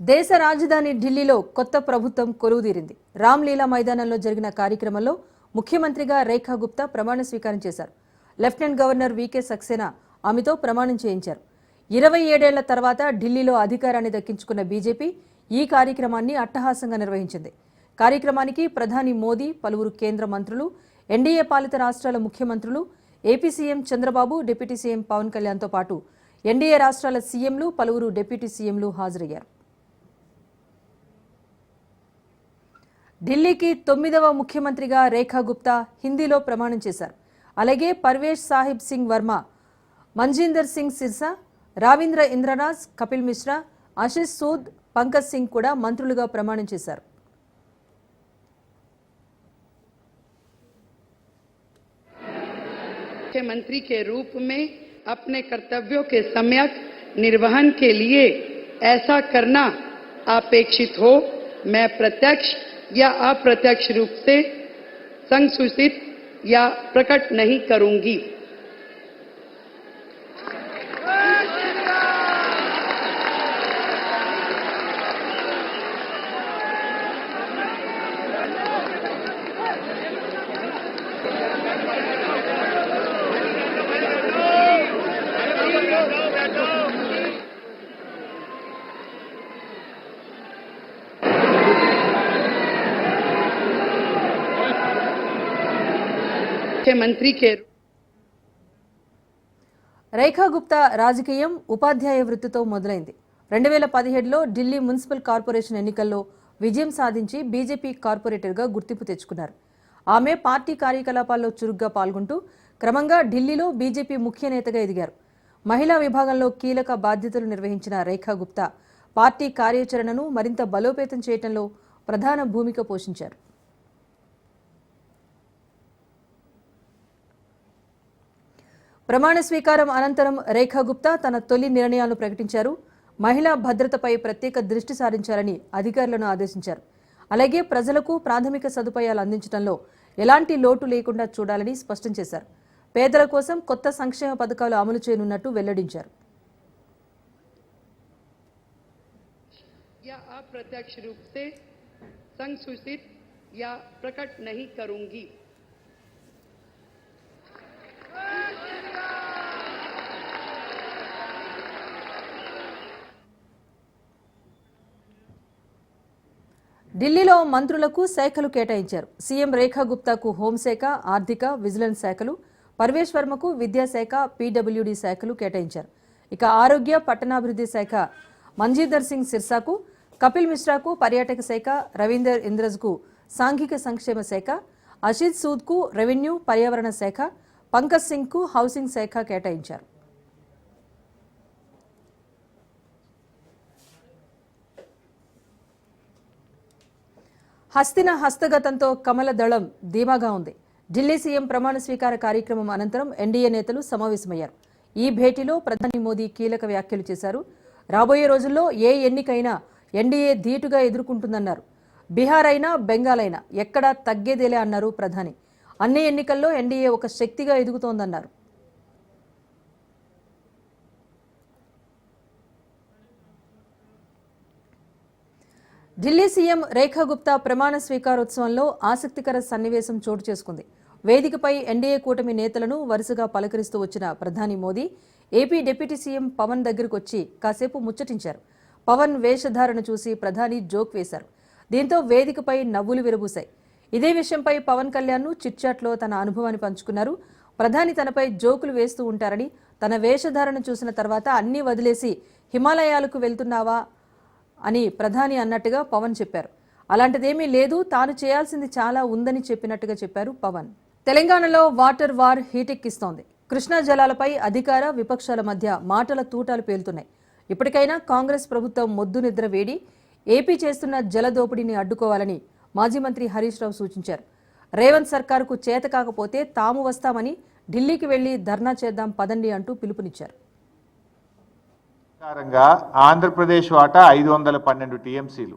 దేశ రాజధాని ఢిల్లీలో కొత్త ప్రభుత్వం కొలువుదీరింది. రామ్లీలా మైదానంలో జరిగిన కార్యక్రమంలో ముఖ్యమంత్రిగా రేఖా గుప్తా ప్రమాణ స్వీకారం చేశారు. లెఫ్టినెంట్ గవర్నర్ వీకే సక్సేనా ఆమెతో ప్రమాణం చేయించారు. 27 ఏళ్ల తర్వాత ఢిల్లీలో అధికారాన్ని దక్కించుకున్న బీజేపీ ఈ కార్యక్రమాన్ని అట్టహాసంగా నిర్వహించింది. కార్యక్రమానికి ప్రధాని మోదీ, పలువురు కేంద్ర మంత్రులు, ఎన్డీఏ పాలిత రాష్ట్రాల ముఖ్యమంత్రులు, AP CM Chandrababu, deputy CM Pawan కళ్యాణ్తో పాటు ఎన్డీఏ రాష్ట్రాల సీఎంలు, పలువురు డిప్యూటీ సీఎంలు హాజరయ్యారు. ఢిల్లీకి 9వ ముఖ్యమంత్రిగా రేఖా గుప్తా హిందీలో ప్రమాణం చేశారు. అలాగే పర్వేష్ సాహిబ్ సింగ్ వర్మ, మంజీందర్ సింగ్ సిర్సా, రావీంద్ర ఇంద్రనాథ్, కపిల్ మిశ్రా, ఆశిష్ సూద్, పంకజ్ సింగ్ కూడా మంత్రులుగా ప్రమాణం చేశారు. मुख्यमंत्री के रूप में अपने कर्तव्यों के सम्यक निर्वहन के लिए ऐसा करना अपेक्षित हो, मैं प्रत्यक्ष या अप्रत्यक्ष रूप से संसूचित या प्रकट नहीं करूंगी। मुख्यमंत्री के రేఖా గుప్తా రాజకీయం ఉపాధ్యాయ వృత్తితో మొదలైంది. 2017లో ఢిల్లీ మున్సిపల్ కార్పొరేషన్ ఎన్నికల్లో విజయం సాధించి బీజేపీ కార్పొరేటర్గా గుర్తింపు తెచ్చుకున్నారు. ఆమె పార్టీ కార్యకలాపాల్లో చురుగ్గా పాల్గొంటూ క్రమంగా ఢిల్లీలో బీజేపీ ముఖ్య నేతగా ఎదిగారు. మహిళా విభాగంలో కీలక బాధ్యతలు నిర్వహించిన రేఖా గుప్తా పార్టీ కార్యాచరణను మరింత బలోపేతం చేయడంలో ప్రధాన భూమిక పోషించారు. ప్రమాణ స్వీకారం అనంతరం రేఖా గుప్తా తన తొలి నిర్ణయాలను ప్రకటించారు. మహిళా భద్రతపై ప్రత్యేక దృష్టి సారించాలని అధికారులను ఆదేశించారు. అలాగే ప్రజలకు ప్రాథమిక సదుపాయాలు అందించడంలో ఎలాంటి లోటు లేకుండా చూడాలని స్పష్టం చేశారు. పేదల కోసం కొత్త సంక్షేమ పథకాలు అమలు చేయనున్నట్టు వెల్లడించారు. अप्रत्यक्ष रूप से संसूचित या प्रकट नहीं करूंगी। ఢిల్లీలో మంత్రులకు శాఖలు కేటాయించారు. సీఎం రేఖా గుప్తాకు హోంశాఖ, ఆర్థిక, విజిలెన్స్ శాఖలు, పర్వేష్ వర్మకు విద్యాశాఖ, పీడబ్ల్యూడీ శాఖలు కేటాయించారు. ఇక ఆరోగ్య, పట్టణాభివృద్ధి శాఖ మంజీందర్ సింగ్ సిర్సాకు, కపిల్ మిశ్రాకు పర్యాటక శాఖ, రవీందర్ ఇంద్రజ్కు సాంఘిక సంక్షేమ శాఖ, ఆశిష్ సూద్కు రెవెన్యూ, పర్యావరణ శాఖ, పంకజ్ సింగ్కు హౌసింగ్ శాఖ కేటాయించారు. హస్తిన హస్తగతంతో కమల దళం ధీమాగా ఉంది. ఢిల్లీ సీఎం ప్రమాణ స్వీకార కార్యక్రమం అనంతరం ఎన్డీఏ నేతలు సమావేశమయ్యారు. ఈ భేటీలో ప్రధాని మోదీ కీలక వ్యాఖ్యలు చేశారు. రాబోయే రోజుల్లో ఏ ఎన్నికైనా ఎన్డీఏ ధీటుగా ఎదుర్కొంటుందన్నారు. బీహార్ అయినా, బెంగాల్ అయినా ఎక్కడా తగ్గేదేలే అన్నారు ప్రధాని. అన్ని ఎన్నికల్లో ఎన్డీఏ ఒక శక్తిగా ఎదుగుతోందన్నారు. ఢిల్లీ సీఎం రేఖా గుప్తా ప్రమాణ స్వీకారోత్సవంలో ఆసక్తికర సన్నివేశం చోటు చేసుకుంది. వేదికపై ఎన్డీఏ కూటమి నేతలను వరుసగా పలకరిస్తూ వచ్చిన ప్రధాని Modi AP deputy CM Pawan దగ్గరకు వచ్చి కాసేపు ముచ్చటించారు. పవన్ వేషధారణ చూసి ప్రధాని జోక్ వేశారు. దీంతో వేదికపై నవ్వులు విరబూశాయి. ఇదే విషయంపై పవన్ కళ్యాణ్ను చిట్చాట్లో తన అనుభవాన్ని పంచుకున్నారు. ప్రధాని తనపై జోకులు వేస్తూ ఉంటారని, తన వేషధారణ చూసిన తర్వాత అన్నీ వదిలేసి హిమాలయాలకు వెళ్తున్నావా అని ప్రధాని అన్నట్టుగా పవన్ చెప్పారు. అలాంటిదేమీ లేదు, తాను చేయాల్సింది చాలా ఉందని చెప్పినట్టుగా చెప్పారు పవన్. తెలంగాణలో వాటర్ వార్ హీటెక్కిస్తోంది. కృష్ణా జలాలపై అధికార, విపక్షాల మధ్య మాటల తూటాలు పేలుతున్నాయి. ఇప్పటికైనా కాంగ్రెస్ ప్రభుత్వం మొద్దు నిద్ర వేడి ఏపీ చేస్తున్న జల దోపిడీని అడ్డుకోవాలని మాజీ మంత్రి హరీష్ రావు సూచించారు. రేవంత్ సర్కారుకు చేత కాకపోతే తాము వస్తామని ఢిల్లీకి వెళ్లి ధర్నా చేద్దాం పదండి అంటూ పిలుపునిచ్చారు. ఆంధ్రప్రదేశ్ వాటా 512 టీఎంసీలు,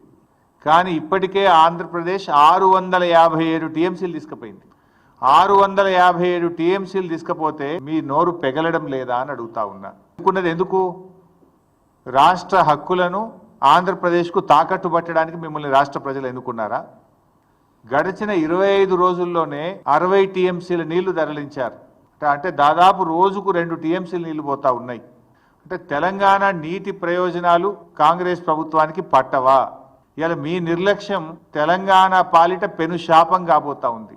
కానీ ఇప్పటికే ఆంధ్రప్రదేశ్ 657 టీఎంసీలు తీసుకుపోయింది. 657 టీఎంసీలు తీసుకపోతే మీ నోరు పెగలడం లేదా అని అడుగుతా ఉన్నా. ఎందుకు రాష్ట్ర హక్కులను ఆంధ్రప్రదేశ్కు తాకట్టు పట్టడానికి మిమ్మల్ని రాష్ట్ర ప్రజలు ఎన్నుకున్నారా? గడిచిన 25 రోజుల్లోనే 60 టీఎంసీల నీళ్లు తరలించారు. అంటే దాదాపు రోజుకు 2 టీఎంసీల నీళ్లు పోతా ఉన్నాయి. అంటే తెలంగాణ నీటి ప్రయోజనాలు కాంగ్రెస్ ప్రభుత్వానికి పట్టవా? ఇవాళ మీ నిర్లక్ష్యం తెలంగాణ పాలిట పెను శాపం కాబోతా ఉంది.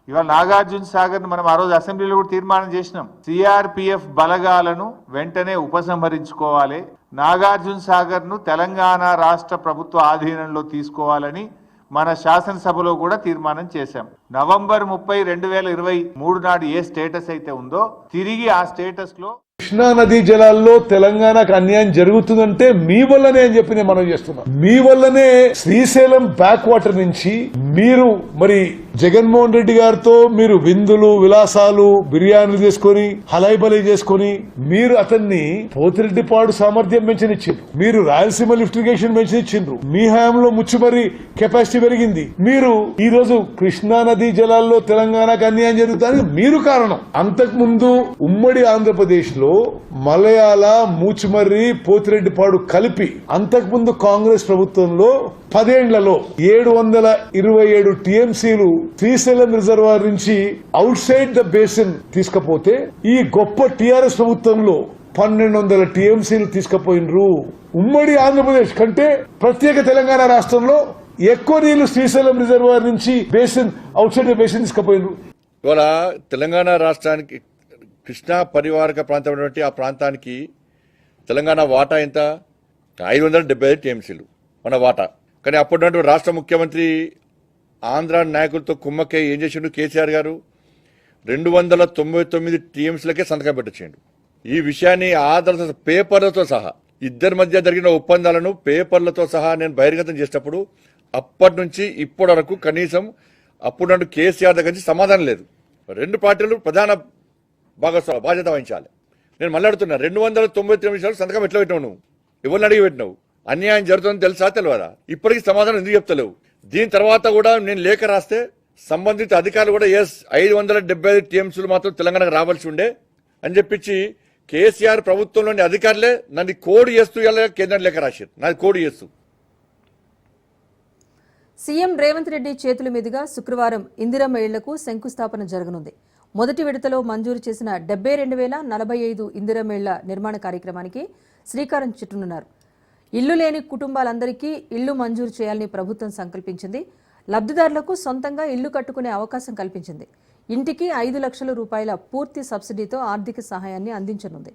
ఇవాళ నాగార్జున సాగర్ను మనం ఆ రోజు అసెంబ్లీలో కూడా తీర్మానం చేసినాం. సిఆర్పిఎఫ్ బలగాలను వెంటనే ఉపసంహరించుకోవాలి, నాగార్జున సాగర్ను తెలంగాణ రాష్ట్ర ప్రభుత్వ ఆధీనంలో తీసుకోవాలని మన శాసనసభలో కూడా తీర్మానం చేశాం. నవంబర్ 30, 2023 నాడు ఏ స్టేటస్ అయితే ఉందో తిరిగి ఆ స్టేటస్ లో కృష్ణా నదీ జలాల్లో తెలంగాణకు అన్యాయం జరుగుతుందంటే మీ వల్లనే అని చెప్పి నేను మనం చేస్తున్నా. మీ వల్లనే శ్రీశైలం బ్యాక్ వాటర్ నుంచి మీరు మరి జగన్మోహన్ రెడ్డి గారితో మీరు విందులు విలాసాలు బిర్యానీలు చేసుకుని హలైబలై చేసుకుని మీరు అతన్ని పోతిరెడ్డిపాడు సామర్థ్యం పెంచనిచ్చిండ్రు, మీరు రాయలసీమ లిఫ్ట్ ఇరిగేషన్ పెంచనిచ్చిండ్రు, మీ హయాంలో ముచ్చుమర్రి కెపాసిటీ పెరిగింది. మీరు ఈ రోజు కృష్ణా నదీ జలాల్లో తెలంగాణకు అన్యాయం జరుగుతానికి మీరు కారణం. అంతకుముందు ఉమ్మడి ఆంధ్రప్రదేశ్ లో మలయాళ మూచుమర్రి పోతిరెడ్డిపాడు కలిపి అంతకుముందు కాంగ్రెస్ ప్రభుత్వంలో 10 ఏళ్లలో 727 టీఎంసీలు శ్రీశైలం రిజర్వాయర్ నుంచి అవుట్ సైడ్ ద బేసిన్ తీసుకపోతే ఈ గొప్ప టీఆర్ఎస్ ప్రభుత్వంలో 1200 టీఎంసీలు తీసుకుపోయినరు. ఉమ్మడి ఆంధ్రప్రదేశ్ కంటే ప్రత్యేక తెలంగాణ రాష్ట్రంలో ఎక్కువ నీళ్లు శ్రీశైలం రిజర్వాయర్ నుంచి basin outside the basin తీసుకుపోయినరు. ఇవాళ తెలంగాణ రాష్ట్రానికి కృష్ణా పరివారక ప్రాంతం ఆ ప్రాంతానికి తెలంగాణ వాటా ఎంత? 575 టీఎంసీలు మన వాటా. కానీ అప్పటి రాష్ట్ర ముఖ్యమంత్రి ఆంధ్ర నాయకులతో కుమ్మక్కై ఏం చేసిండు కేసీఆర్ గారు? 299 టీఎంసీలకే సంతకం పెట్టొచ్చిండు. ఈ విషయాన్ని ఆధార పేపర్లతో సహా ఇద్దరి మధ్య జరిగిన ఒప్పందాలను పేపర్లతో సహా నేను బహిర్గతం చేసినప్పుడు అప్పటి నుంచి ఇప్పటి వరకు కనీసం అప్పుడు కేసీఆర్ దగ్గర నుంచి సమాధానం లేదు. 2 పార్టీలు ప్రధాన బాధ్యత వహించాలి. నేను మళ్ళీ అడుగుతున్నా, 299 నిమిషాలు సంతకం ఎట్లా పెట్టినావు? నువ్వు ఎవరిని అడిగి పెట్టినావు? అన్యాయం జరుగుతుందని తెలుసా తెలియదా? ఇప్పటికీ సమాధానం ఎందుకు చెప్తలేవు? దీని తర్వాత కూడా నేను లేఖ రాస్తే సంబంధిత అధికారులు కూడా 575 టీఎంసీలు మాత్రం తెలంగాణకు రావాల్సి ఉండే అని చెప్పించి కేసీఆర్ ప్రభుత్వంలోని అధికారులే నన్ను కోడ్ చేస్తూ కేంద్రం లేఖ రాశారు. నాది కోడ్ చేస్తూ. సీఎం రేవంత్ రెడ్డి చేతుల మీదుగా శుక్రవారం ఇందిరమ్మ ఇళ్లకు శంకుస్థాపన జరగనుంది. మొదటి విడతలో మంజూరు చేసిన 72,045 ఇందిరమ్మ ఇళ్ల నిర్మాణ కార్యక్రమానికి శ్రీకారం చుట్టనున్నారు. ఇల్లు లేని కుటుంబాలందరికీ ఇల్లు మంజూరు చేయాలని ప్రభుత్వం సంకల్పించింది. లబ్ధిదారులకు సొంతంగా ఇల్లు కట్టుకునే అవకాశం కల్పించింది. ఇంటికి 5 లక్షల రూపాయల పూర్తి సబ్సిడీతో ఆర్థిక సహాయాన్ని అందించనుంది.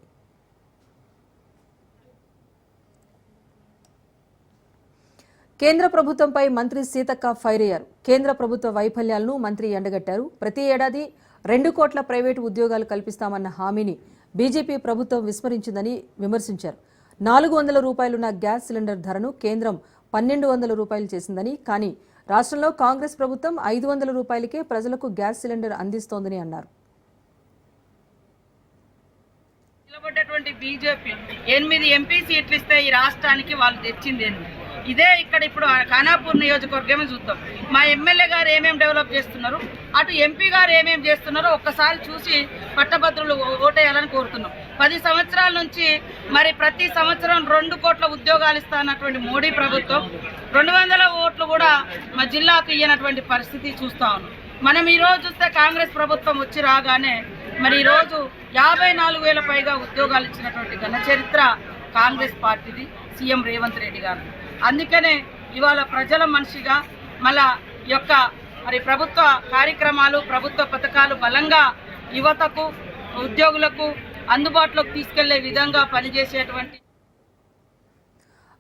కేంద్ర ప్రభుత్వంపై మంత్రి సీతక్క ఫైర్ అయ్యారు. కేంద్ర ప్రభుత్వ వైఫల్యాలను మంత్రి ఎండగట్టారు. ప్రతి ఏడాది 2 కోట్ల ప్రైవేటు ఉద్యోగాలు కల్పిస్తామన్న హామీని బీజేపీ ప్రభుత్వం విస్మరించిందని విమర్శించారు. 400 రూపాయలున్న గ్యాస్ సిలిండర్ ధరను కేంద్రం 1200 రూపాయలు చేసిందని, కానీ రాష్ట్రంలో కాంగ్రెస్ ప్రభుత్వం 500 రూపాయలకే ప్రజలకు గ్యాస్ సిలిండర్ అందిస్తోందని అన్నారు. నిలబడ్డటువంటి బీజేపీ 8 ఎంపీ సీట్లు ఇస్తే ఈ రాష్ట్రానికి వాళ్ళు తెచ్చింది ఇదే. ఇక్కడ ఇప్పుడు ఖానాపూర్ నియోజకవర్గమే చూద్దాం. మా ఎమ్మెల్యే గారు ఏమేమి డెవలప్ చేస్తున్నారు, అటు ఎంపీ గారు ఏమేమి చేస్తున్నారో ఒక్కసారి చూసి పట్టభద్రులు ఓటేయాలని కోరుతున్నాం. 10 సంవత్సరాల నుంచి మరి ప్రతి సంవత్సరం 2 కోట్ల ఉద్యోగాలు ఇస్తానటువంటి మోడీ ప్రభుత్వం 200 ఓట్లు కూడా మా జిల్లాకు ఇయ్యనటువంటి పరిస్థితి చూస్తా ఉన్నాం. మనం ఈరోజు చూస్తే కాంగ్రెస్ ప్రభుత్వం వచ్చి రాగానే మరి ఈరోజు 54,000 పైగా ఉద్యోగాలు ఇచ్చినటువంటి ఘన చరిత్ర కాంగ్రెస్ పార్టీది, సీఎం రేవంత్ రెడ్డి గారు. అందుకనే ఇవాళ ప్రజల మనిషిగా మళ్ళా యొక్క మరి ప్రభుత్వ కార్యక్రమాలు ప్రభుత్వ పథకాలు బలంగా యువతకు ఉద్యోగులకు అందుబాటులోకి తీసుకెళ్లే విధంగా పనిచేసేటువంటి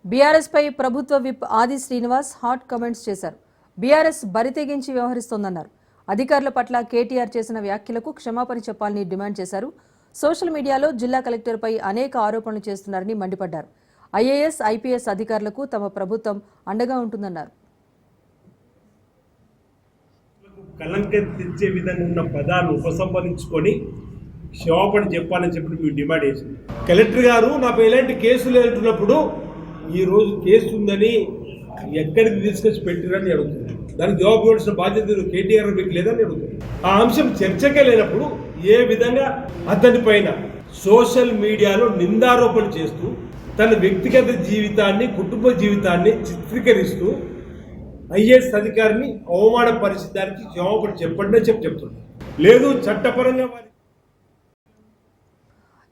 బీఆర్ఎస్ పై ప్రభుత్వ విప్ ఆది శ్రీనివాస్ హాట్ కామెంట్స్ చేశారు. బీఆర్ఎస్ బరితెగించి వ్యవహరిస్తోందన్నారు. అధికారుల పట్ల కేటీఆర్ చేసిన వ్యాఖ్యలకు క్షమాపణ చెప్పాలని డిమాండ్ చేశారు. సోషల్ మీడియాలో జిల్లా కలెక్టర్పై అనేక ఆరోపణలు చేస్తున్నారని మండిపడ్డారు. ఐఏఎస్, ఐపీఎస్ అధికారులకు తమ ప్రభుత్వం అండగా ఉంటుందన్నారు. కలంకం తెచ్చే విధంగా ఉన్న పదాలు ఉపసంహరించుకొని క్షమాపణ చెప్పాలని చెప్పి మేము డిమాండ్ చేసింది. కలెక్టర్ గారు నాకు ఎలాంటి కేసులు వెళ్తున్నప్పుడు ఈరోజు కేసు ఉందని ఎక్కడికి తీసుకొచ్చి పెట్టిరని అడుగుతుంది. దానికి జవాబు ఇవ్వాల్సిన బాధ్యత కేటీఆర్ మీకు లేదని అడుగుతుంది. ఆ అంశం చర్చకే లేనప్పుడు ఏ విధంగా అతని పైన సోషల్ మీడియాలో నిందారోపణ చేస్తూ తన వ్యక్తిగత జీవితాన్ని, కుటుంబ జీవితాన్ని చిత్రీకరిస్తూ ఐఏఎస్ అధికారిని అవమానపరిచడానికి క్షమాపణ చెప్పండి అని చెప్తున్నారు. లేదు చట్టపరంగా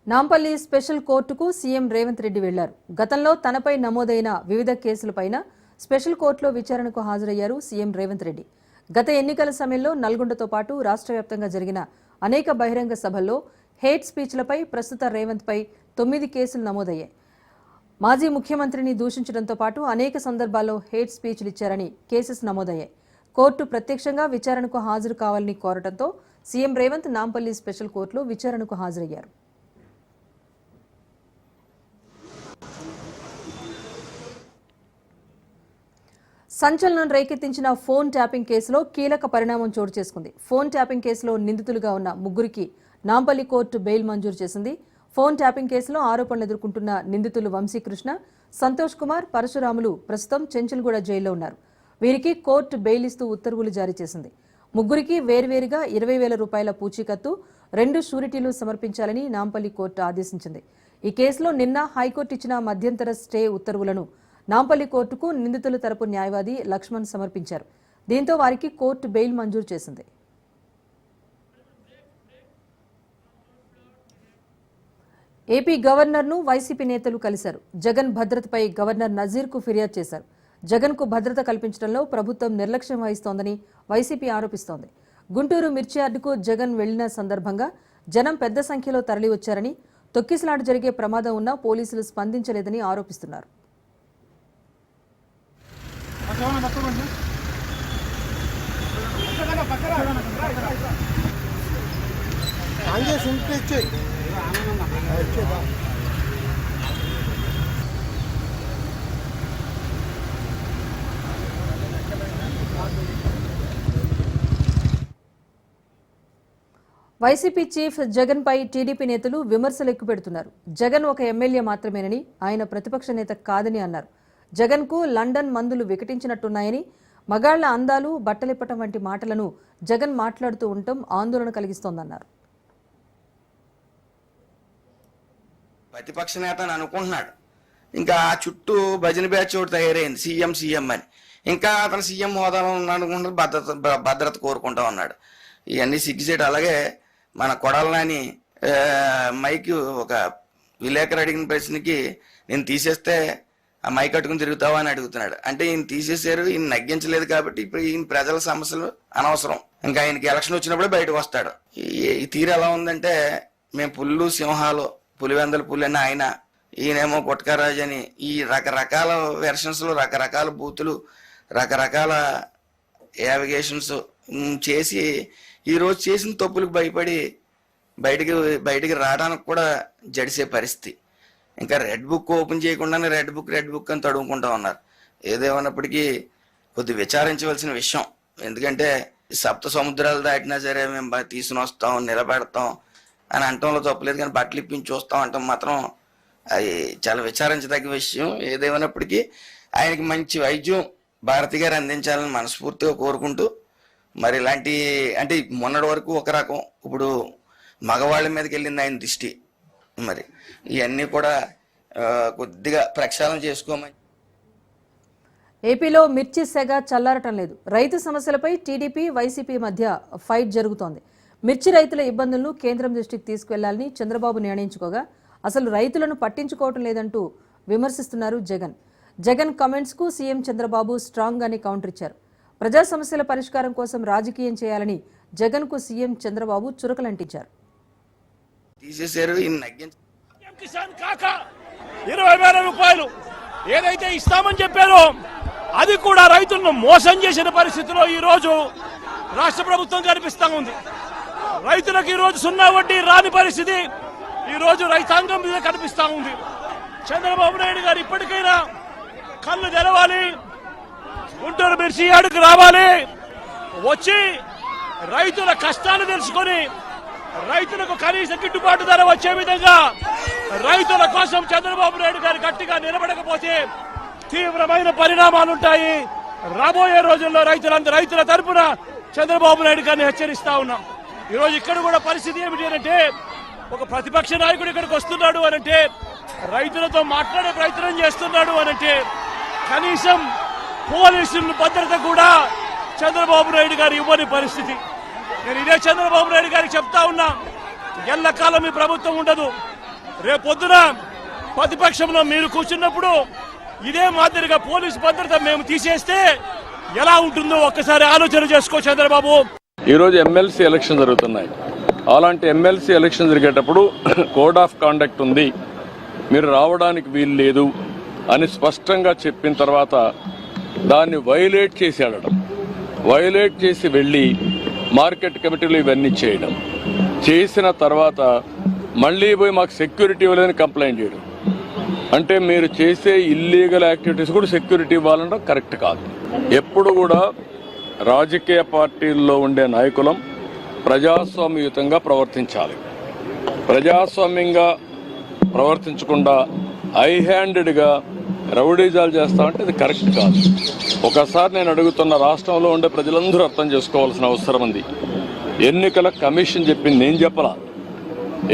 నాంపల్లి స్పెషల్ కోర్టుకు సీఎం రేవంత్ రెడ్డి వెళ్లారు. గతంలో తనపై నమోదైన వివిధ కేసులపైన స్పెషల్ కోర్టులో విచారణకు హాజరయ్యారు సీఎం రేవంత్ రెడ్డి. గత ఎన్నికల సమయంలో నల్గొండతో పాటు రాష్ట్ర వ్యాప్తంగా జరిగిన అనేక బహిరంగ సభల్లో హేట్ స్పీచ్లపై ప్రస్తుత రేవంత్పై 9 కేసులు నమోదయ్యాయి. మాజీ ముఖ్యమంత్రిని దూషించడంతో పాటు అనేక సందర్భాల్లో హేట్ స్పీచ్లు ఇచ్చారని కేసెస్ నమోదయ్యాయి. కోర్టు ప్రత్యక్షంగా విచారణకు హాజరు కావాలని కోరడంతో సీఎం రేవంత్ నాంపల్లి స్పెషల్ కోర్టులో విచారణకు హాజరయ్యారు. సంచలనం రేకెత్తించిన ఫోన్ ట్యాపింగ్ కేసులో కీలక పరిణామం చోటు చేసుకుంది. ఫోన్ ట్యాపింగ్ కేసులో నిందితులుగా ఉన్న 3కి నాంపల్లి కోర్టు బెయిల్ మంజూరు చేసింది. ఫోన్ ట్యాపింగ్ కేసులో ఆరోపణలు ఎదుర్కొంటున్న నిందితులు వంశీకృష్ణ, సంతోష్ కుమార్, పరశురాములు ప్రస్తుతం చెంచల్గూడ జైల్లో ఉన్నారు. వీరికి కోర్టు బెయిల్ ఇస్తూ ఉత్తర్వులు జారీ చేసింది. 3కి వేర్వేరుగా 20,000 రూపాయల పూచీకత్తు, 2 షూరిటీలు సమర్పించాలని నాంపల్లి కోర్టు ఆదేశించింది. ఈ కేసులో నిన్న హైకోర్టు ఇచ్చిన మధ్యంతర స్టే ఉత్తర్వులను నాంపల్లి కోర్టుకు నిందితుల తరపు న్యాయవాది లక్ష్మణ్ సమర్పించారు. దీంతో వారికి కోర్టు బెయిల్ మంజూరు చేసింది. ఏపీ గవర్నర్ను వైసీపీ నేతలు కలిశారు. జగన్ భద్రతపై గవర్నర్ నజీర్కు ఫిర్యాదు చేశారు. జగన్కు భద్రత కల్పించడంలో ప్రభుత్వం నిర్లక్ష్యం వహిస్తోందని వైసీపీ ఆరోపిస్తోంది. గుంటూరు మిర్చి యార్డుకు జగన్ వెళ్లిన సందర్భంగా జనం పెద్ద సంఖ్యలో తరలివచ్చారని, తొక్కిసలాట జరిగే ప్రమాదం ఉన్నా పోలీసులు స్పందించలేదని ఆరోపిస్తున్నారు. వైసీపీ చీఫ్ జగన్ పై టీడీపీ నేతలు విమర్శలు ఎక్కుపెడుతున్నారు. జగన్ ఒక ఎమ్మెల్యే మాత్రమేనని, ఆయన ప్రతిపక్ష నేత కాదని అన్నారు. జగన్ కు లండన్ మందులు వికటించినట్టున్నాయని, మగాళ్ల అందాలు, బట్టలిప్పటం వంటి మాటలను జగన్ మాట్లాడుతూ ఉండటం ఆందోళన కలిగిస్తోందన్నారు. ప్రతిపక్ష నేత అని అనుకుంటున్నాడు. ఇంకా చుట్టూ భజన బ్యాచ్ ఒకటి తయారైంది, సీఎం అని. ఇంకా అతను సీఎం హోదాలో ఉన్నాడు అనుకుంటున్నాడు, భద్రత కోరుకుంటా ఉన్నాడు. ఇవన్నీ సిగ్గుసేటు. అలాగే మన కొడాలని మైక్ ఒక విలేకరు అడిగిన ప్రశ్నకి నేను తీసేస్తే ఆ మైక్ కట్టుకుని తిరుగుతావా అని అడుగుతున్నాడు. అంటే ఈయన తీసేశారు, ఈయన నగ్గించలేదు కాబట్టి ఇప్పుడు ఈయన ప్రజల సమస్యలు అనవసరం, ఇంకా ఆయనకి ఎలక్షన్ వచ్చినప్పుడే బయటకు వస్తాడు. ఈ తీరు ఎలా ఉందంటే, మేము పుల్లు సింహాలు, పులివెందల పులి అని ఆయన, ఈయనేమో గుట్కారాజు అని, ఈ రకరకాల వెర్షన్స్ లో రకరకాల బూతులు, రకరకాల యావిగేషన్స్ చేసి ఈరోజు చేసిన తప్పులకు భయపడి బయటికి రావడానికి కూడా జడిసే పరిస్థితి. ఇంకా రెడ్ బుక్ ఓపెన్ చేయకుండానే రెడ్ బుక్ అని తడుముకుంటా ఉన్నారు. ఏదేమన్నప్పటికీ కొద్ది విచారించవలసిన విషయం. ఎందుకంటే 7 సముద్రాలు దాటినా సరే మేము తీసుకుని వస్తాం, నిలబెడతాం అని అంటంలో తప్పలేదు, కానీ బట్టలు ఇప్పించి చూస్తాం అంటాం మాత్రం అది చాలా విచారించదగ్గ విషయం. ఏదేమన్నప్పటికీ ఆయనకి మంచి వైద్యం భారతి గారు అందించాలని మనస్ఫూర్తిగా కోరుకుంటూ, మరి ఇలాంటి అంటే మొన్నటి వరకు ఒక రకం, ఇప్పుడు మగవాళ్ళ మీదకి వెళ్ళింది ఆయన దృష్టి. మరి ఇవన్నీ కూడా కొద్దిగా ప్రక్షాళన చేసుకోమని. ఏపీలో మిర్చి సెగ చల్లారటం లేదు. రైతు సమస్యలపై టీడీపీ, వైసీపీ మధ్య ఫైట్ జరుగుతోంది. మిర్చి రైతుల ఇబ్బందులను కేంద్రం దృష్టికి తీసుకువెళ్లాలని చంద్రబాబు నిర్ణయించుకోగా అసలు రైతులను పట్టించుకోవటం లేదంటూ విమర్శిస్తున్నారు జగన్. జగన్ కమెంట్స్ కు సీఎం చంద్రబాబు స్ట్రాంగ్ గానే కౌంటర్ ఇచ్చారు. ప్రజా సమస్యల పరిష్కారం కోసం రాజకీయం చేయాలని జగన్ కు సీఎం చంద్రబాబు చురకలంటించారు. తీసేశారు, కిసాన్ కాక 20,000 రూపాయలు ఏదైతే ఇస్తామని చెప్పారో అది కూడా రైతులను మోసం చేసిన పరిస్థితిలో ఈ రోజు రాష్ట్ర ప్రభుత్వం కనిపిస్తా ఉంది. రైతులకు ఈ రోజు 0 వడ్డీ రాని పరిస్థితి ఈ రోజు రైతాంగం మీద కనిపిస్తా ఉంది. చంద్రబాబు నాయుడు గారు ఇప్పటికైనా కళ్ళు తెరవాలి, గుంటూరు మిర్చి యార్డుకు రావాలి, వచ్చి రైతుల కష్టాలు తెలుసుకొని రైతులకు కనీస గిట్టుబాటు ధర వచ్చే విధంగా రైతుల కోసం చంద్రబాబు నాయుడు గారు గట్టిగా నిలబడకపోతే తీవ్రమైన పరిణామాలుంటాయి. రాబోయే రోజుల్లో రైతుల తరపున చంద్రబాబు నాయుడు గారిని హెచ్చరిస్తా ఉన్నాం. ఈరోజు ఇక్కడ కూడా పరిస్థితి ఏమిటి అంటే, ఒక ప్రతిపక్ష నాయకుడు ఇక్కడికి వస్తున్నాడు అనంటే రైతులతో మాట్లాడే ప్రయత్నం చేస్తున్నాడు అనంటే కనీసం పోలీసుల భద్రత కూడా చంద్రబాబు నాయుడు గారు ఇవ్వని పరిస్థితి. నేను ఇదే చంద్రబాబు నాయుడు గారికి చెప్తా ఉన్నా, ఎల్లకాలం ఈ ప్రభుత్వం ఉండదు. రేపొద్దున ప్రతిపక్షంలో మీరు కూర్చున్నప్పుడు ఇదే మాదిరిగా పోలీసు భద్రత మేము తీసేస్తే ఎలా ఉంటుందో ఒక్కసారి ఆలోచన చేసుకో చంద్రబాబు. ఈరోజు ఎమ్మెల్సీ ఎలక్షన్ జరుగుతున్నాయి. అలాంటి ఎమ్మెల్సీ ఎలక్షన్ జరిగేటప్పుడు కోడ్ ఆఫ్ కాండక్ట్ ఉంది, మీరు రావడానికి వీలు లేదు అని స్పష్టంగా చెప్పిన తర్వాత దాన్ని వైలేట్ చేసి వెళ్ళడం, వైలేట్ చేసి వెళ్ళి మార్కెట్ కమిటీలు ఇవన్నీ చేయడం, చేసిన తర్వాత మళ్ళీ పోయి మాకు సెక్యూరిటీ ఇవ్వలేదని కంప్లైంట్ చేయడం. అంటే మీరు చేసే ఇల్లీగల్ యాక్టివిటీస్ కూడా సెక్యూరిటీ ఇవ్వాలంటే కరెక్ట్ కాదు. ఎప్పుడు కూడా రాజకీయ పార్టీల్లో ఉండే నాయకులం ప్రజాస్వామ్యయుతంగా ప్రవర్తించాలి. ప్రజాస్వామ్యంగా ప్రవర్తించకుండా హై హ్యాండెడ్గా రౌడీజాలు చేస్తామంటే అది కరెక్ట్ కాదు. ఒకసారి నేను అడుగుతున్న, రాష్ట్రంలో ఉండే ప్రజలందరూ అర్థం చేసుకోవాల్సిన అవసరం ఉంది. ఎన్నికల కమిషన్ చెప్పింది, నేను చెప్పలా.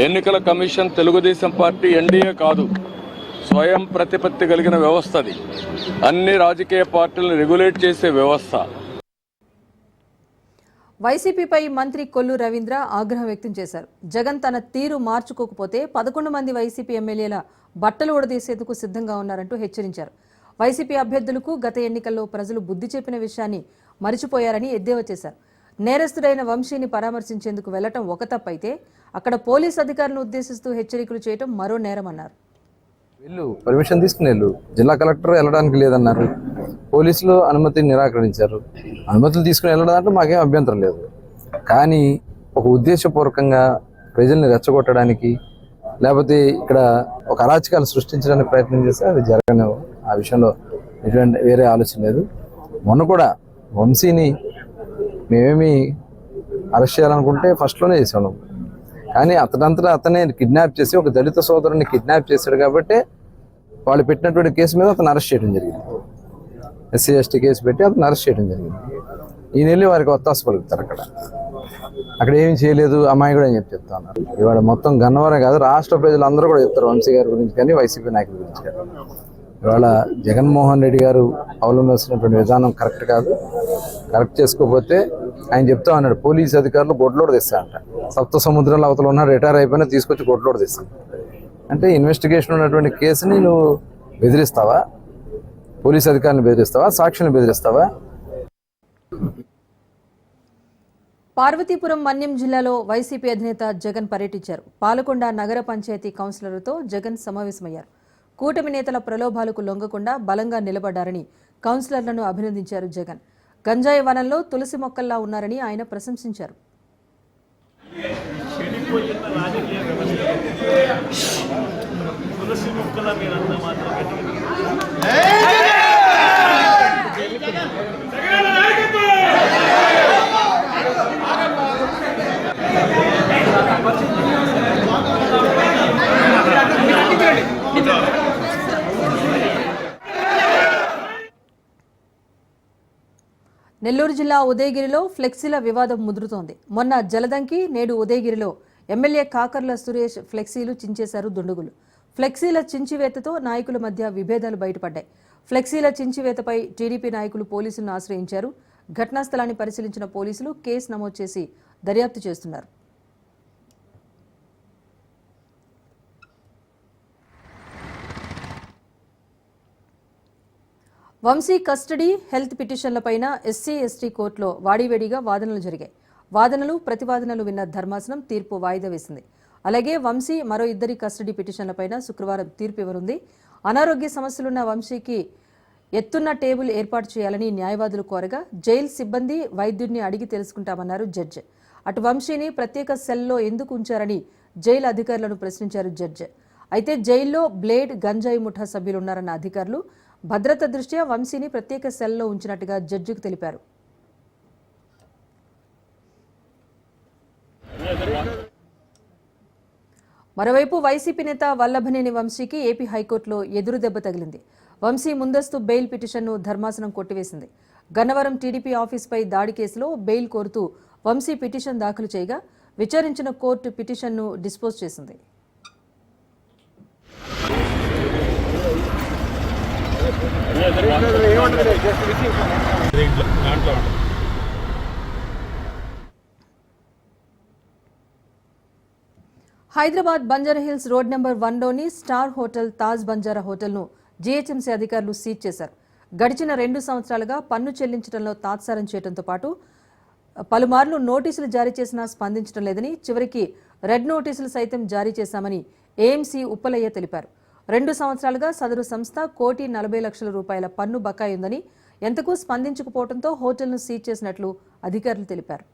ఎన్నికల కమిషన్ తెలుగుదేశం పార్టీ ఎన్డీఏ కాదు, స్వయం ప్రతిపత్తి కలిగిన వ్యవస్థ. అది అన్ని రాజకీయ పార్టీలను రెగ్యులేట్ చేసే వ్యవస్థ. వైసీపీపై మంత్రి కొల్లు రవీంద్ర ఆగ్రహం వ్యక్తం చేశారు. జగన్ తన తీరు మార్చుకోకపోతే 11 మంది వైసీపీ ఎమ్మెల్యేల బట్టలు ఊడదీసేందుకు సిద్ధంగా ఉన్నారంటూ హెచ్చరించారు. వైసీపీ అభ్యర్థులకు గత ఎన్నికల్లో ప్రజలు బుద్ధి చెప్పిన విషయాన్ని మరిచిపోయారని ఎద్దేవా చేశారు. నేరస్తుడైన వంశీని పరామర్శించేందుకు వెళ్లటం ఒక తప్పైతే అక్కడ పోలీసు అధికారులను ఉద్దేశిస్తూ హెచ్చరికలు చేయడం మరో నేరమన్నారు. వీళ్ళు పర్మిషన్ తీసుకుని జిల్లా కలెక్టర్ వెళ్ళడానికి లేదన్నారు, పోలీసులు అనుమతి నిరాకరించారు. అనుమతులు తీసుకుని వెళ్ళడానికి మాకేం అభ్యంతరం లేదు. కానీ ఒక ఉద్దేశపూర్వకంగా ప్రజల్ని రెచ్చగొట్టడానికి, లేకపోతే ఇక్కడ ఒక అరాచకాలు సృష్టించడానికి ప్రయత్నం చేస్తే అది జరగను. ఆ విషయంలో ఎటువంటి వేరే ఆలోచన లేదు. మొన్న కూడా వంశీని మేమేమి అరెస్ట్ చేయాలనుకుంటే ఫస్ట్లోనే చేసాము. కానీ అతనంతటా అతనే కిడ్నాప్ చేసి ఒక దళిత సోదరుని కిడ్నాప్ చేశాడు కాబట్టి వాళ్ళు పెట్టినటువంటి కేసు మీద అతను అరెస్ట్ చేయడం జరిగింది. ఎస్సీ ఎస్టీ కేసు పెట్టి అతను అరెస్ట్ చేయడం జరిగింది. ఈయన వెళ్ళి వారికి ఒత్తాసు పలుకుతారు. అక్కడ ఏమి చేయలేదు అమ్మాయి కూడా అని చెప్తా ఉన్నారు. ఇవాళ మొత్తం గన్నవరం కాదు, రాష్ట్ర ప్రజలందరూ కూడా చెప్తారు వంశీ గారి గురించి కానీ వైసీపీ నాయకుల గురించి కానీ. ఇవాళ జగన్మోహన్ రెడ్డి గారు అవలంబిస్తున్నటువంటి విధానం కరెక్ట్ కాదు. కరెక్ట్ చేసుకోకపోతే ఆయన చెప్తా ఉన్నాడు, పోలీసు అధికారులు గొడ్లోడు తెస్తారంట. సప్త సముద్రాల అవతల ఉన్న రిటైర్ అయిపోయినా తీసుకొచ్చి గొడ్లోడు తెస్తాను అంటే ఇన్వెస్టిగేషన్ ఉన్నటువంటి కేసుని నువ్వు బెదిరిస్తావా? పోలీసు అధికారులను బెదిరిస్తావా? సాక్షులను బెదిరిస్తావా? పార్వతీపురం మన్యం జిల్లాలో వైసీపీ అధినేత జగన్ పర్యటించారు. పాలకొండ నగర పంచాయతీ కౌన్సిలర్లతో జగన్ సమావేశమయ్యారు. కూటమి నేతల ప్రలోభాలకు లొంగకుండా బలంగా నిలబడ్డారని కౌన్సిలర్లను అభినందించారు జగన్. గంజాయి వనంలో తులసి మొక్కల్లా ఉన్నారని ఆయన ప్రశంసించారు. నెల్లూరు జిల్లా ఉదయగిరిలో ఫ్లెక్సీల వివాదం ముదురుతోంది. మొన్న జలదంకి, నేడు ఉదయగిరిలో ఎమ్మెల్యే కాకర్ల సురేష్ ఫ్లెక్సీలు చించేశారు దుండగులు. ఫ్లెక్సీల చించివేతతో నాయకుల మధ్య విభేదాలు బయటపడ్డాయి. ఫ్లెక్సీల చించివేతపై టీడీపీ నాయకులు పోలీసులను ఆశ్రయించారు. ఘటనా స్థలాన్ని పరిశీలించిన పోలీసులు కేసు నమోదు చేసి దర్యాప్తు చేస్తున్నారు. వంశీ కస్టడీ, హెల్త్ పిటిషన్లపైన ఎస్సీ ఎస్టీ కోర్టులో వాడివేడిగా వాదనలు జరిగాయి. వాదనలు ప్రతివాదనలు విన్న ధర్మాసనం తీర్పు వాయిదా వేసింది. అలాగే వంశీ మరో 2 కస్టడీ పిటిషన్లపైన శుక్రవారం తీర్పు ఇవ్వనుంది. అనారోగ్య సమస్యలున్న వంశీకి ఎత్తున్న టేబుల్ ఏర్పాటు చేయాలని న్యాయవాదులు కోరగా జైలు సిబ్బంది, వైద్యుడిని అడిగి తెలుసుకుంటామన్నారు జడ్జి. అటు వంశీని ప్రత్యేక సెల్లో ఎందుకు ఉంచారని జైలు అధికారులను ప్రశ్నించారు జడ్జి. అయితే జైల్లో బ్లేడ్, గంజాయి ముఠా సభ్యులున్నారన్న అధికారులు భద్రత దృష్ట్యా వంశీని ప్రత్యేక సెల్లో ఉంచినట్టుగా జడ్జికి తెలిపారు. మరోవైపు వైసీపీ నేత వల్లభనేని వంశీకి ఏపీ హైకోర్టులో ఎదురు దెబ్బ తగిలింది. వంశీ ముందస్తు బెయిల్ పిటిషన్ను ధర్మాసనం కొట్టివేసింది. గన్నవరం టీడీపీ ఆఫీస్పై దాడి కేసులో బెయిల్ కోరుతూ వంశీ పిటిషన్ దాఖలు చేయగా విచారించిన కోర్టు పిటిషన్ను డిస్పోజ్ చేసింది. దాంట్లో హైదరాబాద్ బంజారాహిల్స్ రోడ్ నెంబర్ 1లోని స్టార్ హోటల్ తాజ్ బంజారా హోటల్ను జీహెచ్ఎంసీ అధికారులు సీజ్ చేశారు. గడిచిన 2 సంవత్సరాలుగా పన్ను చెల్లించడంలో తాత్సారం చేయడంతో పాటు పలుమార్లు నోటీసులు జారీ చేసినా స్పందించడం లేదని, చివరికి రెడ్ నోటీసులు సైతం జారీ చేశామని ఏఎంసీ ఉప్పలయ్య తెలిపారు. 2 సంవత్సరాలుగా సదరు సంస్థ ₹1,40,00,000 పన్ను బకాయి ఉందని, ఎంతకు స్పందించకపోవడంతో హోటల్ను సీజ్ చేసినట్లు అధికారులు తెలిపారు.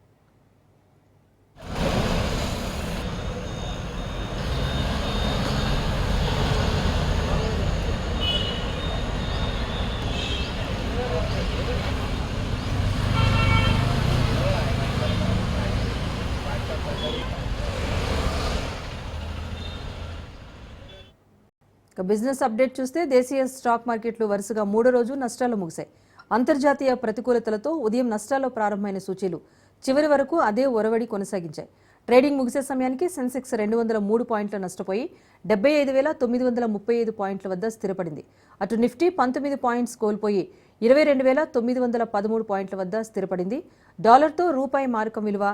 బిజినెస్ అప్డేట్ చూస్తే దేశీయ స్టాక్ మార్కెట్లు వరుసగా 3వ రోజు నష్టాలు ముగిశాయి. అంతర్జాతీయ ప్రతికూలతలతో ఉదయం నష్టాల్లో ప్రారంభమైన సూచీలు చివరి వరకు అదే ఒరవడి కొనసాగించాయి. ట్రేడింగ్ ముగిసే సమయానికి సెన్సెక్స్ 203 పాయింట్ల నష్టపోయి 75,935 పాయింట్ల వద్ద స్థిరపడింది. అటు నిఫ్టీ 19 పాయింట్స్ కోల్పోయి 22,913 పాయింట్ల వద్ద స్థిరపడింది. డాలర్తో రూపాయి మారకం విలువ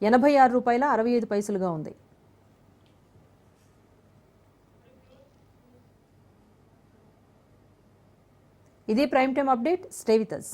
₹86.65గా ఉంది. ఇది prime time update. Stay with us.